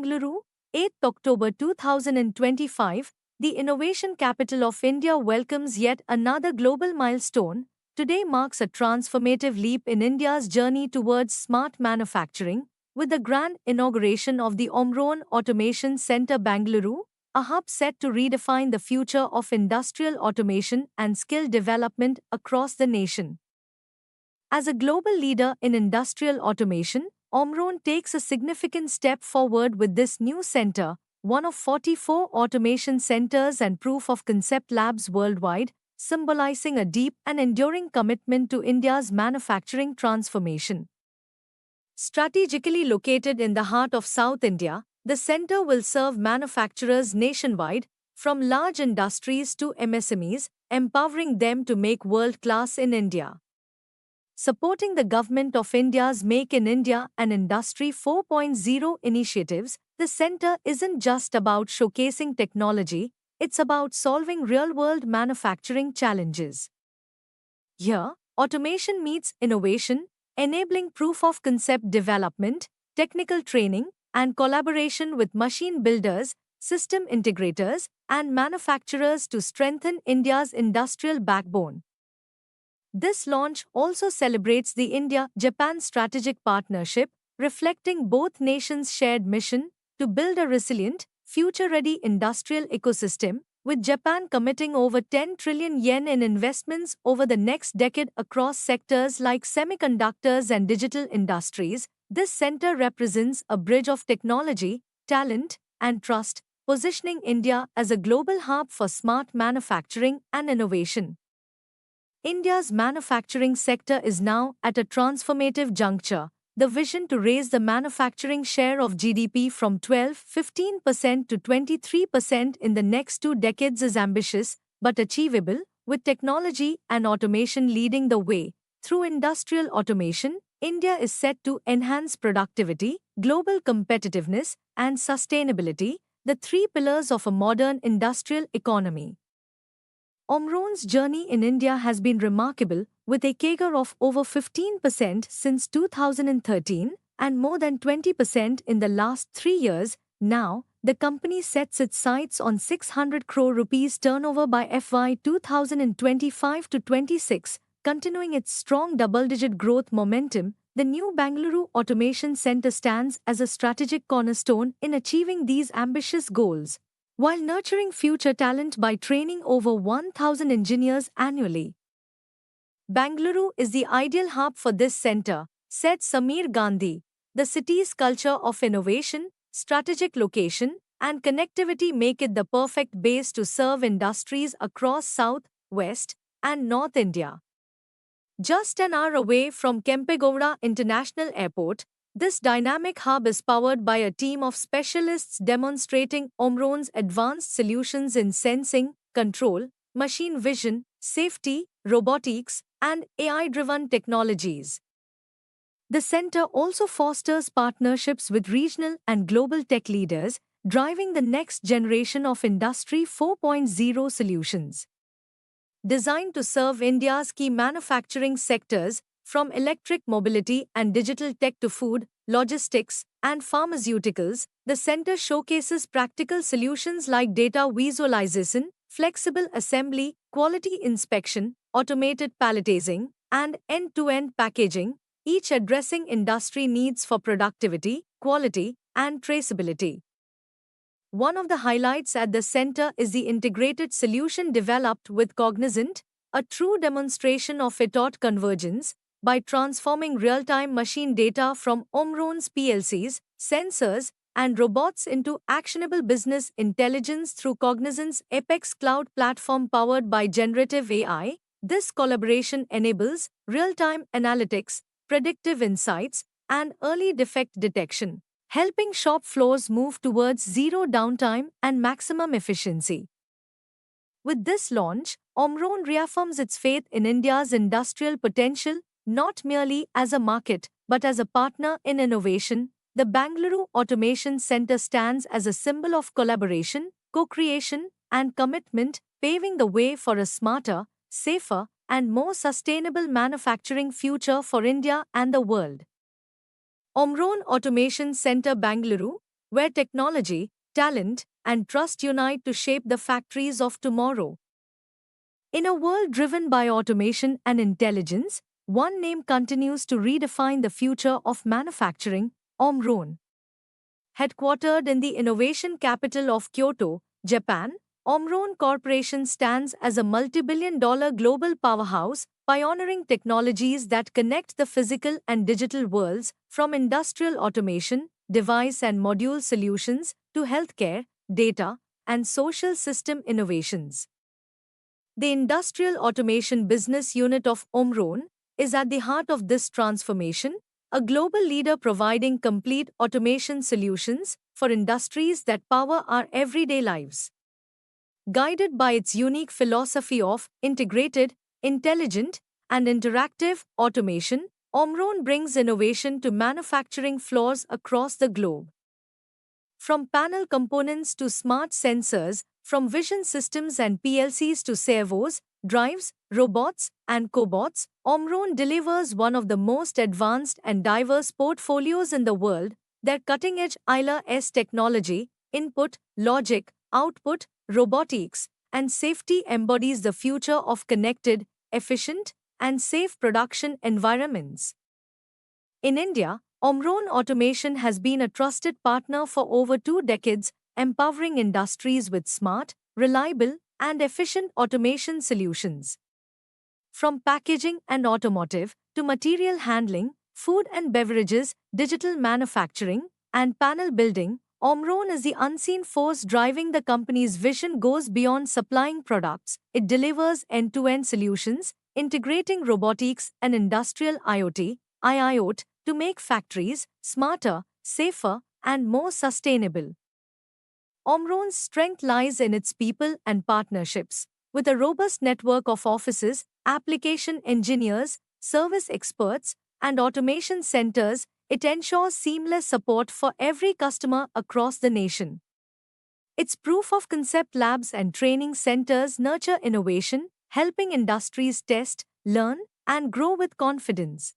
Bangalore, 8th October 2025, the innovation capital of India welcomes yet another global milestone. Today marks a transformative leap in India's journey towards smart manufacturing, with the grand inauguration of the Omron Automation Centre Bangalore, a hub set to redefine the future of industrial automation and skill development across the nation. As a global leader in industrial automation, Omron takes a significant step forward with this new center, one of 44 automation centers and proof of concept labs worldwide, symbolizing a deep and enduring commitment to India's manufacturing transformation. Strategically located in the heart of South India, the center will serve manufacturers nationwide, from large industries to MSMEs, empowering them to make world-class in India. Supporting the Government of India's Make in India and Industry 4.0 initiatives, the center isn't just about showcasing technology, it's about solving real-world manufacturing challenges. Here, automation meets innovation, enabling proof of concept development, technical training, and collaboration with machine builders, system integrators, and manufacturers to strengthen India's industrial backbone. This launch also celebrates the India-Japan strategic partnership, reflecting both nations' shared mission to build a resilient, future-ready industrial ecosystem, with Japan committing over 10 trillion yen in investments over the next decade across sectors like semiconductors and digital industries. This center represents a bridge of technology, talent, and trust, positioning India as a global hub for smart manufacturing and innovation. India's manufacturing sector is now at a transformative juncture. The vision to raise the manufacturing share of GDP from 12-15% to 23% in the next 2 decades is ambitious but achievable, with technology and automation leading the way. Through industrial automation, India is set to enhance productivity, global competitiveness, and sustainability, the 3 pillars of a modern industrial economy. Omron's journey in India has been remarkable, with a CAGR of over 15% since 2013 and more than 20% in the last 3 years. Now, the company sets its sights on 600 crore rupees turnover by FY 2025 to 26, continuing its strong double-digit growth momentum. The new Bangalore Automation Centre stands as a strategic cornerstone in achieving these ambitious goals, while nurturing future talent by training over 1,000 engineers annually. Bangalore is the ideal hub for this center, said Samir Gandhi. The city's culture of innovation, strategic location, and connectivity make it the perfect base to serve industries across South, West, and North India. Just an hour away from Kempegowda International Airport, this dynamic hub is powered by a team of specialists demonstrating Omron's advanced solutions in sensing, control, machine vision, safety, robotics, and AI-driven technologies. The center also fosters partnerships with regional and global tech leaders, driving the next generation of Industry 4.0 solutions. Designed to serve India's key manufacturing sectors, from electric mobility and digital tech to food, logistics, and pharmaceuticals, the center showcases practical solutions like data visualization, flexible assembly, quality inspection, automated palletizing, and end-to-end packaging, each addressing industry needs for productivity, quality, and traceability. One of the highlights at the center is the integrated solution developed with Cognizant, a true demonstration of IoT convergence, by transforming real-time machine data from Omron's PLCs, sensors, and robots into actionable business intelligence through Cognizant's Apex Cloud platform powered by generative AI. This collaboration enables real-time analytics, predictive insights, and early defect detection, helping shop floors move towards zero downtime and maximum efficiency. With this launch, Omron reaffirms its faith in India's industrial potential, not merely as a market, but as a partner in innovation. The Bangalore Automation Centre stands as a symbol of collaboration, co-creation, and commitment, paving the way for a smarter, safer, and more sustainable manufacturing future for India and the world. Omron Automation Centre Bangalore, where technology, talent, and trust unite to shape the factories of tomorrow. In a world driven by automation and intelligence, one name continues to redefine the future of manufacturing: Omron. Headquartered in the innovation capital of Kyoto, Japan, Omron Corporation stands as a multi-billion-dollar global powerhouse, pioneering technologies that connect the physical and digital worlds, from industrial automation, device and module solutions, to healthcare, data, and social system innovations. The Industrial Automation Business Unit of Omron is at the heart of this transformation, a global leader providing complete automation solutions for industries that power our everyday lives. Guided by its unique philosophy of integrated, intelligent, and interactive automation, Omron brings innovation to manufacturing floors across the globe. From panel components to smart sensors, from vision systems and PLCs to servos, drives, robots, and cobots, Omron delivers one of the most advanced and diverse portfolios in the world. Their cutting-edge ILA-S technology, input, logic, output, robotics, and safety embodies the future of connected, efficient, and safe production environments. In India, Omron Automation has been a trusted partner for over 2 decades, empowering industries with smart, reliable, and efficient automation solutions. From packaging and automotive to material handling, food and beverages, digital manufacturing, and panel building, Omron is the unseen force driving the company's vision goes beyond supplying products. It delivers end-to-end solutions, integrating robotics and industrial IoT, IIoT, to make factories smarter, safer, and more sustainable. Omron's strength lies in its people and partnerships. With a robust network of offices, application engineers, service experts, and automation centers, it ensures seamless support for every customer across the nation. Its proof of concept labs and training centers nurture innovation, helping industries test, learn, and grow with confidence.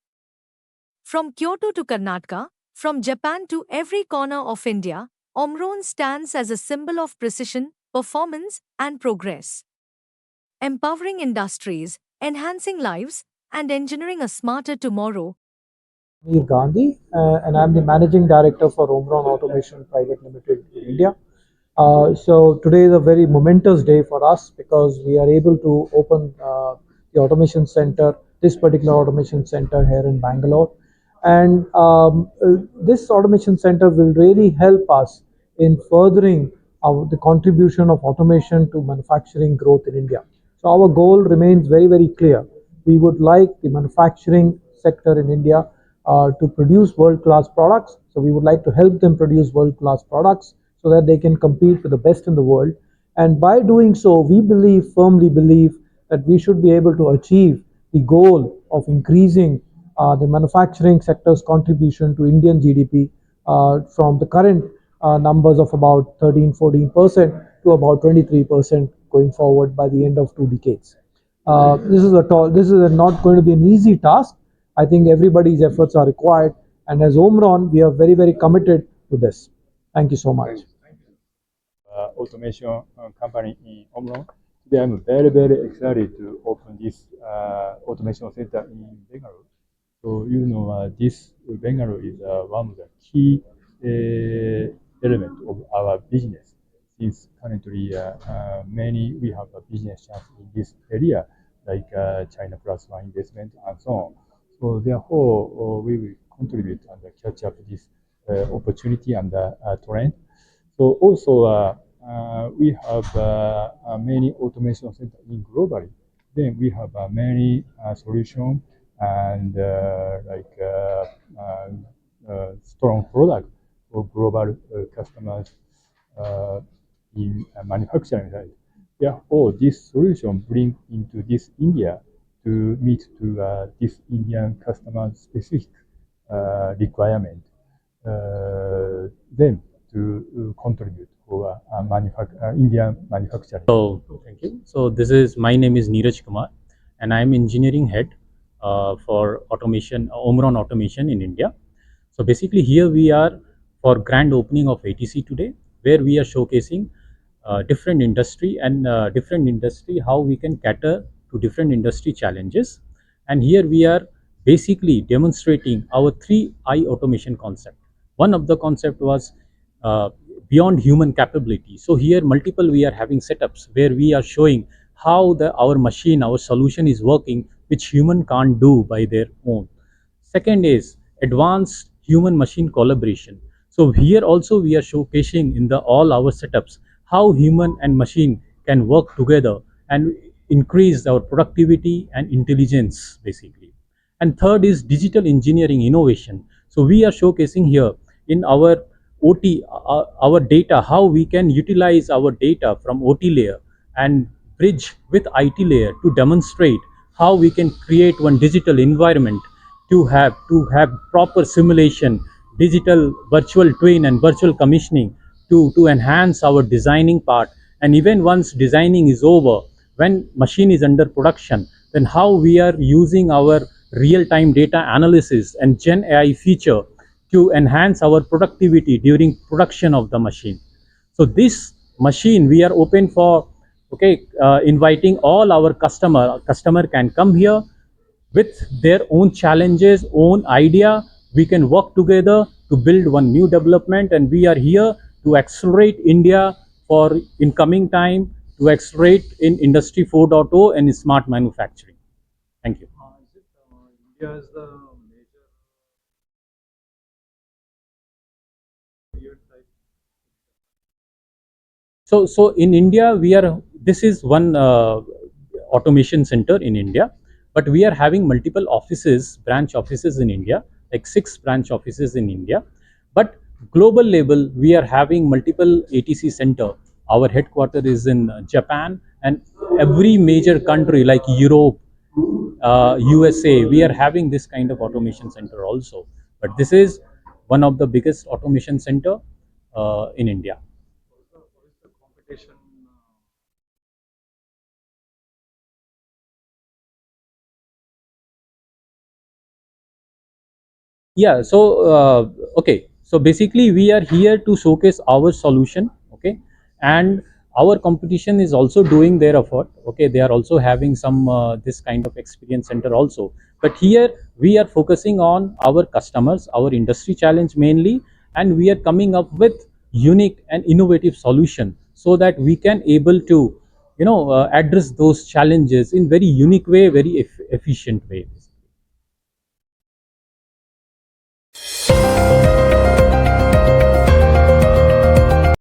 From Kyoto to Karnataka, from Japan to every corner of India, Omron stands as a symbol of precision, performance, and progress. Empowering industries, enhancing lives, and engineering a smarter tomorrow. Amir Gandhi, and I'm the Managing Director for Omron Automation Private Limited in India. So today is a very momentous day for us because we are able to open the automation center, this particular automation center here in Bangalore. And this automation center will really help us in furthering the contribution of automation to manufacturing growth in India. So our goal remains very, very clear. We would like the manufacturing sector in India to produce world-class products. So we would like to help them produce world-class products so that they can compete with the best in the world. And by doing so, we believe, firmly believe, that we should be able to achieve the goal of increasing the manufacturing sector's contribution to Indian GDP from the current numbers of about 13-14% to about 23% going forward by the end of 2 decades. This is not going to be an easy task. I think everybody's efforts are required, and as Omron, we are very, very committed to this. Thank you so much. Automation company in Omron. Today I'm very, very excited to open this automation center in Bangalore. So this Bangalore is one of the key elements of our business. Since currently we have a business chance in this area, like China Plus One investment and so on. So therefore, we will contribute and catch up this opportunity and trend. So also, we have many automation centers in globally. Then we have many solutions and strong product for global customers in manufacturing side. Therefore, this solution bring into this India to meet to this Indian customer specific requirement. Then to contribute for Indian manufacturing. So thank you. So my name is Neeraj Kumar, and I'm engineering head for automation, Omron Automation in India. So basically here we are for grand opening of ATC today, where we are showcasing different industry and different industry, how we can cater to different industry challenges. And here we are basically demonstrating our 3I automation concept. One of the concept was uh, beyond human capability. So here multiple we are having setups where we are showing how our machine, our solution is working, which human can't do by their own. Second is advanced human machine collaboration. So here also we are showcasing in the all our setups how human and machine can work together and increase our productivity and intelligence basically. And third is digital engineering innovation. So we are showcasing here in our OT, our data, how we can utilize our data from OT layer and bridge with IT layer to demonstrate how we can create one digital environment to have proper simulation, digital virtual twin and virtual commissioning to enhance our designing part. And even once designing is over, when machine is under production, then how we are using our real-time data analysis and Gen AI feature to enhance our productivity during production of the machine. So this machine we are open for, okay, inviting all our customer can come here with their own challenges, own idea. We can work together to build one new development, and we are here to accelerate India for in coming time, to accelerate in industry 4.0 and smart manufacturing. Thank you. India is the major So in India, this is one automation center in India, but we are having multiple offices, branch offices in India, like 6 branch offices in India. But global level, we are having multiple ATC center. Our headquarter is in Japan, and every major country like Europe, USA, we are having this kind of automation center also. But this is one of the biggest automation center in India. competition. Yeah, so okay, so basically we are here to showcase our solution, okay, and our competition is also doing their effort, okay, they are also having some this kind of experience center also. But here we are focusing on our customers, our industry challenge mainly, and we are coming up with unique and innovative solution so that we can able to address those challenges in very unique way, very efficient way.